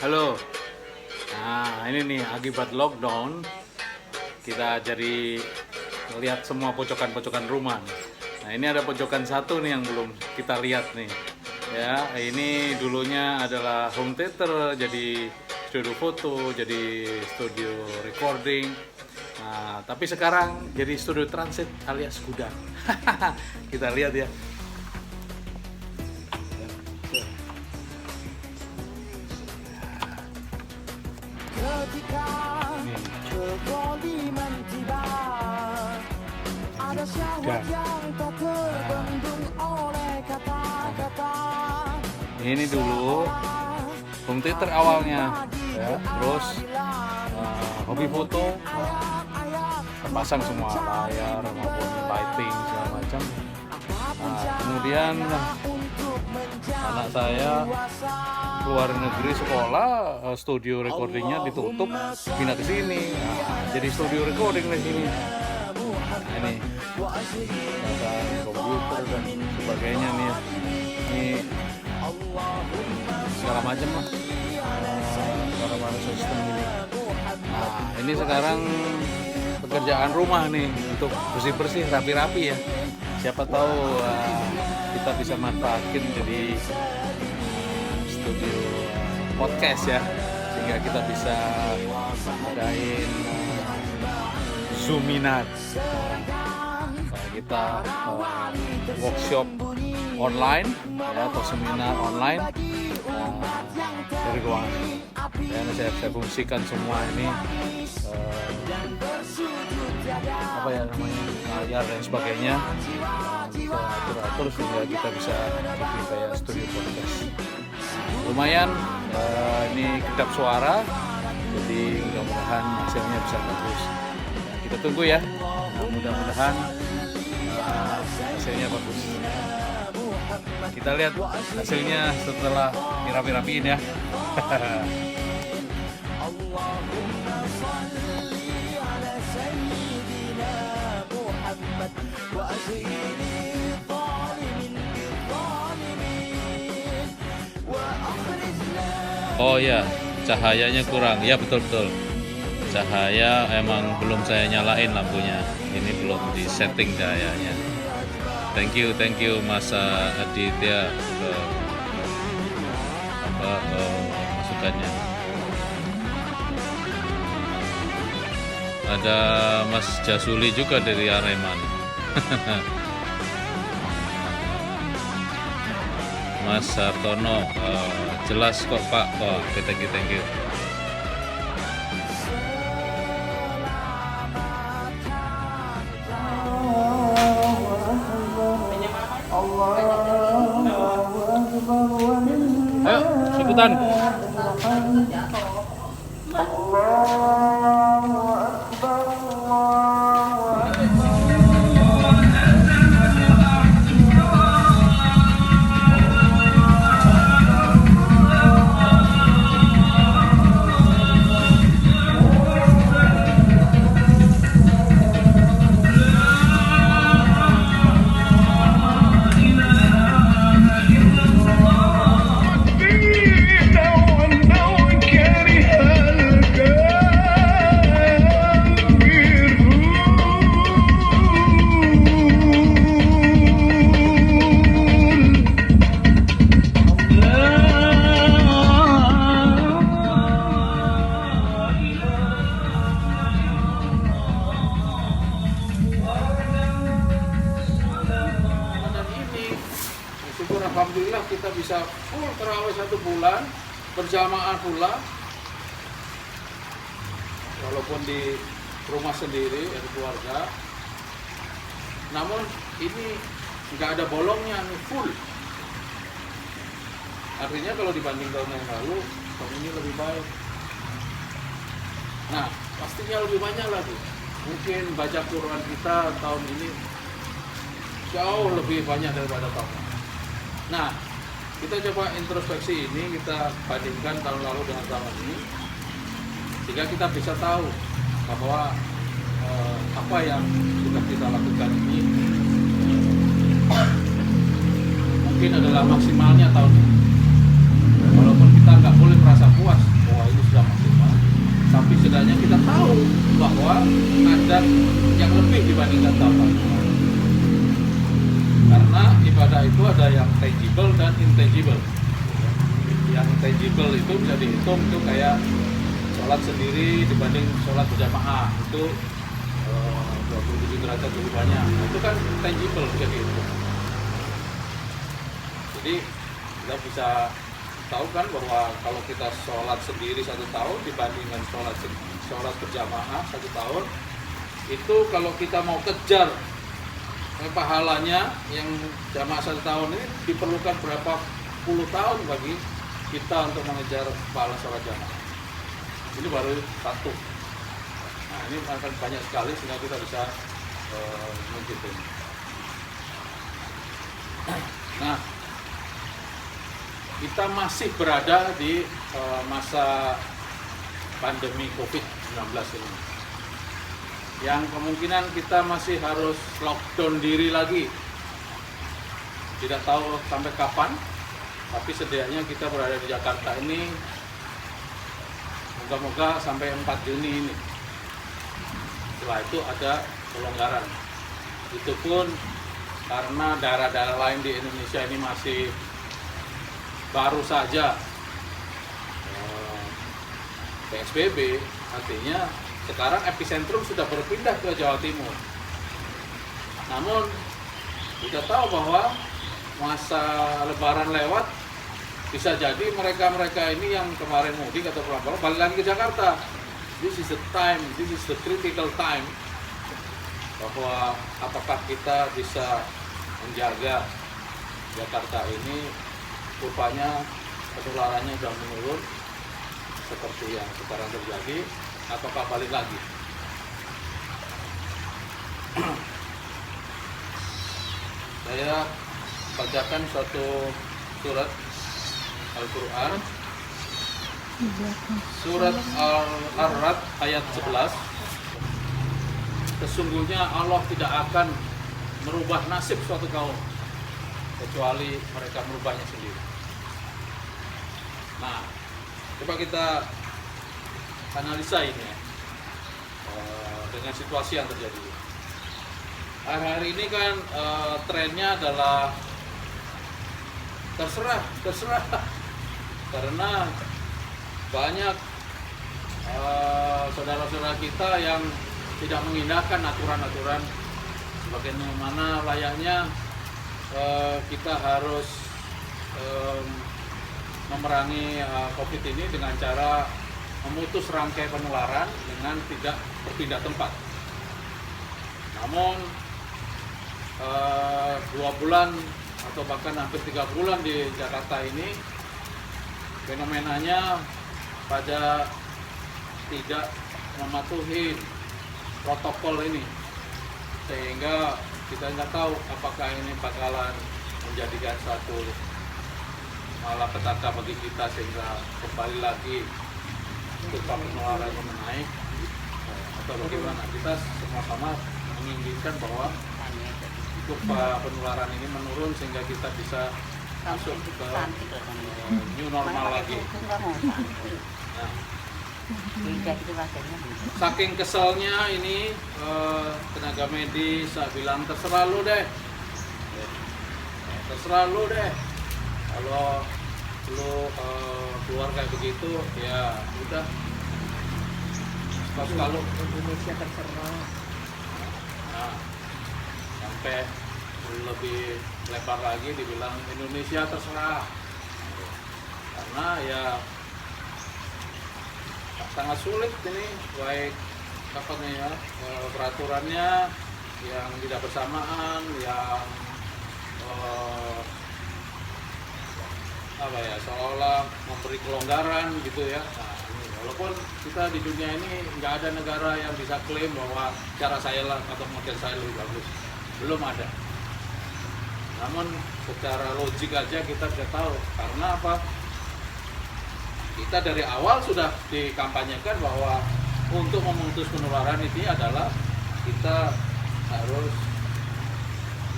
Halo. Nah, ini nih akibat lockdown kita jadi lihat semua pojokan-pojokan rumah. Nah, ini ada pojokan satu nih yang belum kita lihat nih. Ya, ini dulunya adalah home theater, jadi studio foto, jadi studio recording. Nah, tapi sekarang jadi studio transit alias gudang. Kita lihat ya. Ketika kezaliman tiba, ada syahwat yang tak terbendung oleh kata-kata. Ini dulu home theater awalnya, ya. Terus hobi foto, terpasang semua layar maupun lighting segala macam. Nah, kemudian anak saya keluar negeri sekolah, studio recordingnya ditutup, pindah ke sini. Nah, jadi studio recording di sini. Nah, ini komputer dan sebagainya nih. Ini segala macam lah, segala sistem ini. Nah, ini sekarang pekerjaan rumah nih untuk bersih-bersih, rapi-rapi ya. Siapa tahu kita bisa manfaatin jadi studio podcast ya, sehingga kita bisa adain zoominar, kita workshop online ya, atau seminar online dari ruangan ini. Ya, saya fungsikan semua ini apa ya namanya, layar dan sebagainya, bisa atur sehingga kita bisa lebih kayak studio podcast. Lumayan, ini kedap suara, jadi mudah-mudahan hasilnya bisa bagus. Nah, kita tunggu ya, mudah-mudahan hasilnya bagus. Kita lihat hasilnya setelah dirapi-rapiin ya. Oh ya, cahayanya kurang. Ya betul-betul. Cahaya emang belum saya nyalain lampunya. Ini belum di setting cahayanya. Thank you Mas Aditya masukannya. Ada Mas Jasuli juga dari Areman. Mas Sartono, jelas kok Pak. Oh, thank you. Ayo, ikutan. Syukur alhamdulillah kita bisa full terawih 1 bulan berjamaah pula, walaupun di rumah sendiri ada keluarga, namun ini nggak ada bolongnya nih, full. Artinya kalau dibanding tahun yang lalu, tahun ini lebih baik. Nah, pastinya lebih banyak lagi. Mungkin baca Quran kita tahun ini jauh lebih banyak daripada tahun lalu. Nah, kita coba introspeksi ini, kita bandingkan tahun lalu dengan tahun ini, sehingga kita bisa tahu bahwa apa yang sudah kita lakukan ini mungkin adalah maksimalnya tahun ini. Walaupun kita nggak boleh merasa puas bahwa ini sudah maksimal, tapi setidaknya kita tahu bahwa ada yang lebih dibandingkan tahun kemarin. Karena ibadah itu ada yang tangible dan intangible. Yang tangible itu bisa dihitung, itu kayak sholat sendiri dibanding sholat berjamaah itu 27 derajat lebih banyak. Nah, itu kan tangible bisa dihitung. Jadi kita bisa tahu kan bahwa kalau kita sholat sendiri 1 tahun dibandingkan sholat berjamaah 1 tahun, itu kalau kita mau kejar pahalanya yang jamaah 1 tahun ini diperlukan berapa puluh tahun bagi kita untuk mengejar pahala sholat jamaah. Ini baru 1. Nah, ini akan banyak sekali sehingga kita bisa menghitung. Nah, kita masih berada di masa pandemi COVID-19 ini, yang kemungkinan kita masih harus lockdown diri lagi. Tidak tahu sampai kapan, tapi setidaknya kita berada di Jakarta ini moga-moga sampai 4 Juni ini. Setelah itu ada pelonggaran. Itu pun karena daerah-daerah lain di Indonesia ini masih baru saja PSBB, artinya sekarang epicentrum sudah berpindah ke Jawa Timur. Namun kita tahu bahwa masa Lebaran lewat, bisa jadi mereka-mereka ini yang kemarin mudik atau pulang balik lagi ke Jakarta. This is the time, this is the critical time, bahwa apakah kita bisa menjaga Jakarta ini rupanya penularannya sudah menurun seperti yang sekarang terjadi, ataukah balik lagi. Saya bacakan suatu surat Al-Quran, surat Ar-Ra'd ayat 11. Sesungguhnya Allah tidak akan merubah nasib suatu kaum kecuali mereka merubahnya sendiri. Nah, coba kita analisa ini ya, dengan situasi yang terjadi. Hari ini kan trennya adalah terserah, karena banyak saudara-saudara kita yang tidak mengindahkan aturan-aturan sebagaimana layaknya kita harus memerangi COVID ini dengan cara memutus rantai penularan dengan tidak berpindah tempat. Namun 2 bulan atau bahkan hampir 3 bulan di Jakarta ini fenomenanya pada tidak mematuhi protokol ini, sehingga kita nggak tahu apakah ini bakalan menjadikan satu malapetaka bagi kita sehingga kembali lagi kurva penularan menaik atau bagaimana. Kita sama-sama menginginkan bahwa kurva penularan ini menurun sehingga kita bisa masuk ke new normal lagi. Nah, saking keselnya ini tenaga medis saya bilang terserah lu deh, kalau lu keluar kayak begitu ya udah. Kalau Indonesia terserah. Nah, sampai lebih lebar lagi dibilang Indonesia terserah, karena ya sangat sulit ini, baik apa nih ya, peraturannya yang tidak bersamaan, yang apa ya, seolah memberi kelonggaran gitu ya. Nah, ini, walaupun kita di dunia ini nggak ada negara yang bisa klaim bahwa cara saya atau model saya lebih bagus, belum ada. Namun secara logik aja kita sudah tahu, karena apa? Kita dari awal sudah dikampanyekan bahwa untuk memutus penularan ini adalah kita harus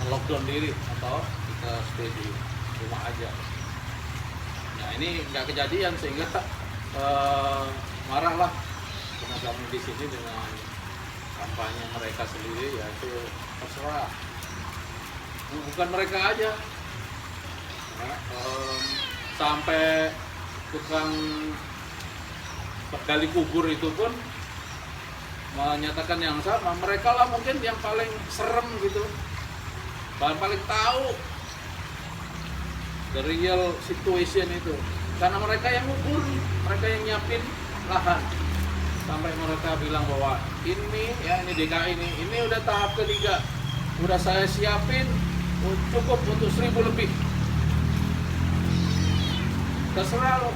melockdown diri atau kita stay di rumah aja. Nah, Nah ini nggak kejadian sehingga marahlah tenaga medis ini dengan kampanye mereka sendiri, yaitu terserah. Bukan mereka aja, nah, sampai tukang gali kubur itu pun menyatakan yang sama. Mereka lah mungkin yang paling serem gitu, paling tahu the real situation itu, karena mereka yang ngukur, mereka yang nyiapin lahan. Sampai mereka bilang bahwa ini DKI ini udah tahap ketiga, udah saya siapin cukup untuk 1.000 lebih. Terserah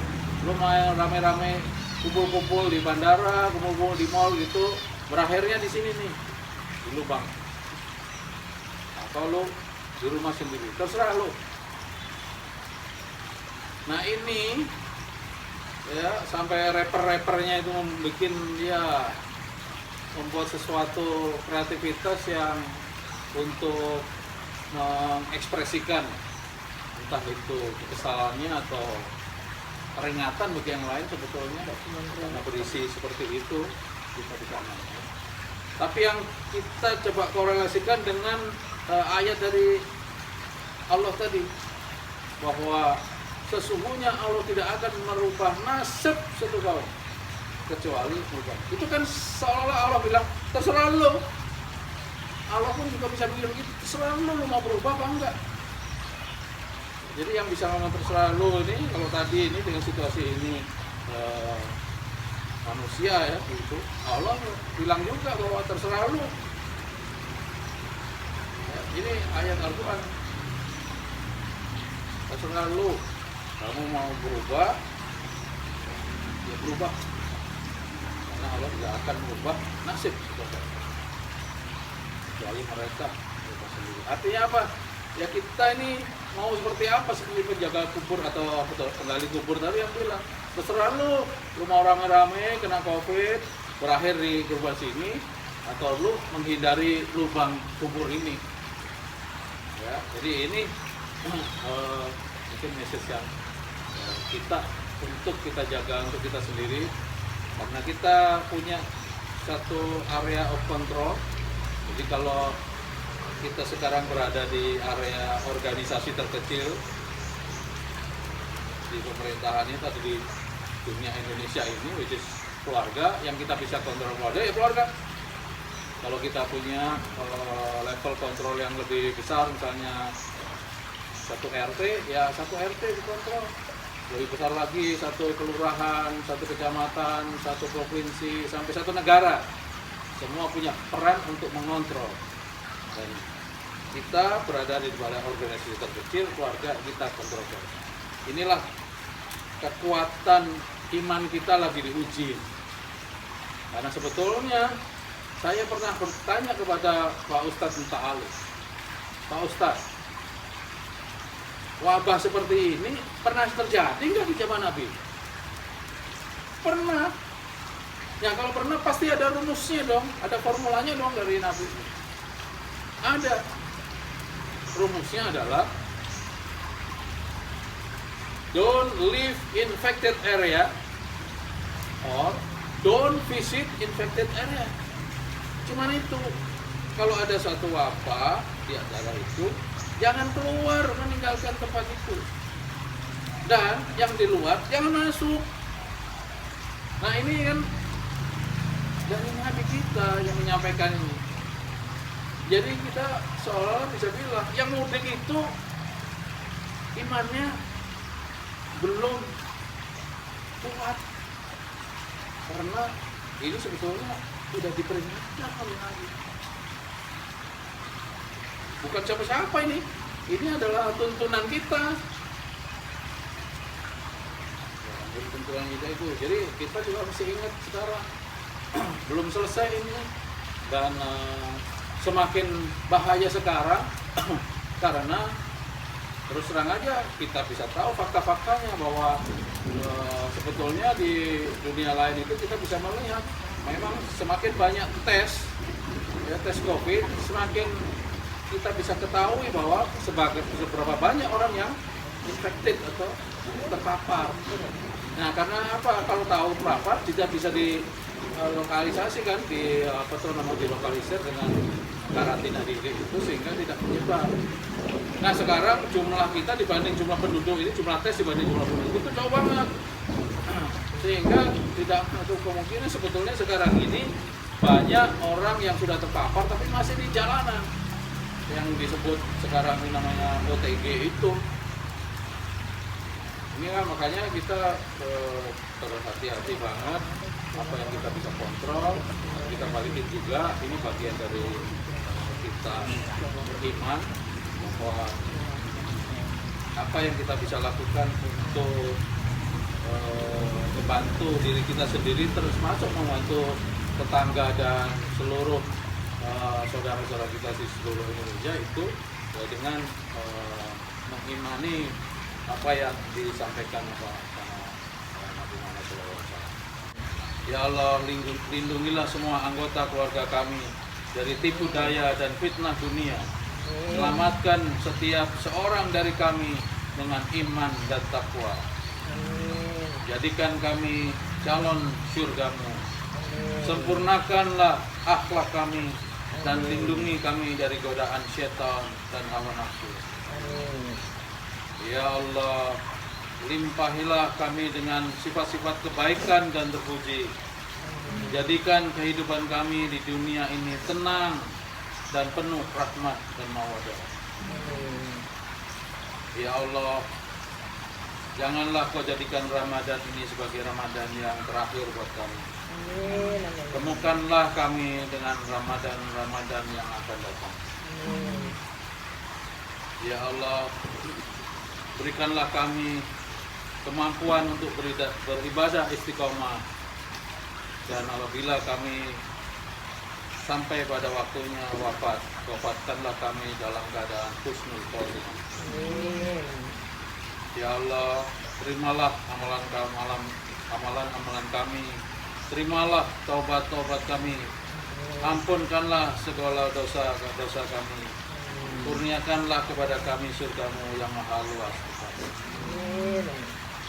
lo mau rame-rame kumpul-kumpul di bandara, kumpul-kumpul di mall gitu, berakhirnya di sini nih, di lubang. Atau lo di rumah sendiri, terserah lo. Nah ini ya sampai rapper-rappernya itu membuat sesuatu kreativitas yang untuk mengekspresikan entah itu kesalahannya atau peringatan bagi yang lain, sebetulnya karena berisi seperti itu bisa dikanal. Tapi yang kita coba korelasikan dengan ayat dari Allah tadi, bahwa sesungguhnya Allah tidak akan merubah nasib satu kaum kecuali berubah. Itu kan seolah-olah Allah bilang terserah lo. Allah pun juga bisa bilang gitu, terserah lo mau berubah apa enggak. Jadi yang bisa ngomong terserah lo ini, kalau tadi ini dengan situasi ini manusia ya gitu, Allah bilang juga bahwa terserah lo. Ya, ini ayat Al-Quran, terserah lo. Kamu mau berubah, ya berubah. Karena Allah tidak akan merubah nasib kecuali mereka sendiri. Artinya apa? Ya kita ini mau seperti apa, seperti penjaga kubur atau penggali kubur tadi yang bilang, terserah lu mau rame-rame kena COVID, berakhir di kubur sini, atau lu menghindari lubang kubur ini. Ya, jadi ini mungkin message yang untuk kita jaga untuk kita sendiri, karena kita punya satu area of control. Jadi kalau kita sekarang berada di area organisasi terkecil di pemerintahan ini atau di dunia Indonesia ini, which is keluarga, yang kita bisa kontrol keluarga ya keluarga. Kalau kita punya level kontrol yang lebih besar, misalnya satu RT, ya satu RT dikontrol. Lebih besar lagi, satu kelurahan, satu kecamatan, satu provinsi, sampai satu negara. Semua punya peran untuk mengontrol. Dan kita berada di balai organisasi terkecil, keluarga kita kontrol. Inilah kekuatan iman kita lagi diuji. Karena sebetulnya saya pernah bertanya kepada Pak Ustadz Muta'alif, Pak Ustadz, wabah seperti ini pernah terjadi nggak di zaman Nabi? Pernah. Ya kalau pernah pasti ada rumusnya dong, ada formulanya dong dari Nabi. Ada. Rumusnya adalah don't live in infected area or don't visit infected area. Cuman itu. Kalau ada suatu wabah di antara itu, jangan keluar meninggalkan tempat itu. Dan yang di luar jangan masuk. Nah ini kan dari Nabi kita yang menyampaikan ini. Jadi kita seolah bisa bilang yang mudik itu imannya belum kuat. Karena ini sebetulnya sudah diperingatkan oleh Nabi. Bukan siapa-siapa ini. Ini adalah tuntunan kita. Ya, tuntunan kita itu. Jadi kita juga mesti ingat sekarang belum selesai ini, dan semakin bahaya sekarang karena terus terang aja kita bisa tahu fakta-faktanya bahwa sebetulnya di dunia lain itu kita bisa melihat memang semakin banyak tes COVID, semakin kita bisa ketahui bahwa seberapa banyak orang yang infected atau terpapar. Nah, karena apa? Kalau tahu terpapar tidak bisa dilokalisasi kan, dilokalisir dengan karantina diri itu sehingga tidak menyebar. Nah, sekarang jumlah kita dibanding jumlah penduduk ini, jumlah tes dibanding jumlah penduduk itu jauh banget. Sehingga tidak menutup kemungkinan sebetulnya sekarang ini banyak orang yang sudah terpapar tapi masih di jalanan. Yang disebut sekarang ini namanya OTG itu. Ini kan makanya kita terus hati-hati banget apa yang kita bisa kontrol, kita balikin juga. Ini bagian dari kita beriman bahwa apa yang kita bisa lakukan untuk membantu diri kita sendiri, terus masuk membantu tetangga dan seluruh saudara-saudara kita di seluruh Indonesia itu dengan mengimani apa yang disampaikan oleh Nabi Muhammad SAW. Ya Allah, lindungilah semua anggota keluarga kami dari tipu daya dan fitnah dunia. Selamatkan setiap seorang dari kami dengan iman dan takwa. Jadikan kami calon surgamu. Sempurnakanlah akhlak kami dan lindungi kami dari godaan syaitan dan hawa nafsu. Ya Allah, limpahilah kami dengan sifat-sifat kebaikan dan terpuji. Jadikan kehidupan kami di dunia ini tenang dan penuh rahmat dan mawaddah. Ya Allah, janganlah Kau jadikan Ramadan ini sebagai Ramadan yang terakhir buat kami. Temukanlah kami dengan Ramadan yang akan datang. Ya Allah, berikanlah kami kemampuan untuk beribadah istiqomah, dan apabila kami sampai pada waktunya wafatkanlah kami dalam keadaan husnul khotimah. Ya Allah, terimalah amalan kami, terimalah taubat kami, ampunkanlah segala dosa kami, kurniakanlah kepada kami surgamu yang maha luas.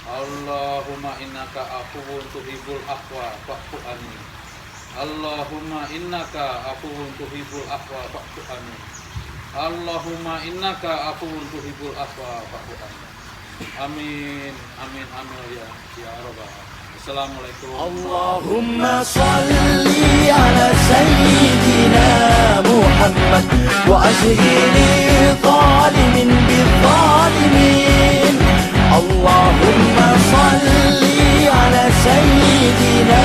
Allahumma innaka afuwun tuhibbul afwa fa'fu anni. Allahumma innaka afuwun tuhibbul afwa fa'fu anni. Allahumma innaka afuwun tuhibbul afwa fa'fu anni. Amin amin amin ya rabbal alamin. Assalamualaikum. Allahumma salli ala sayyidina Muhammad wa ashghili zalimin bizzalimin. Allahumma salli ala sayyidina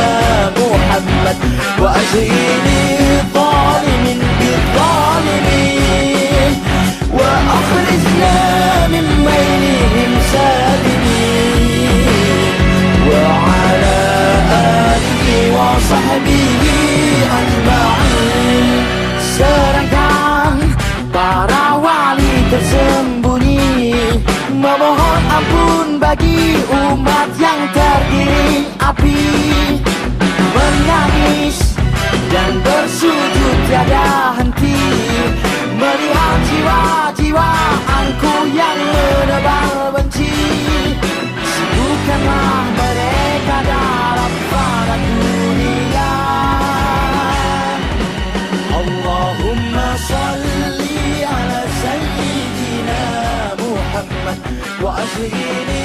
Muhammad wa ashghili zalimin bizzalimin wa akhrijna min bainihim salimin wa ala alihi wa sahbihi ajma'in. Serahkan para wali tersembunyi, memohon ampun bagi umat yang tergiring api, menangis dan bersujud tiada henti, melihat jiwa-jiwa angku yang menebar benci. Sibukkanlah mereka dalam para dunia. Allahumma salli ala sayyidina Muhammad wa ashghili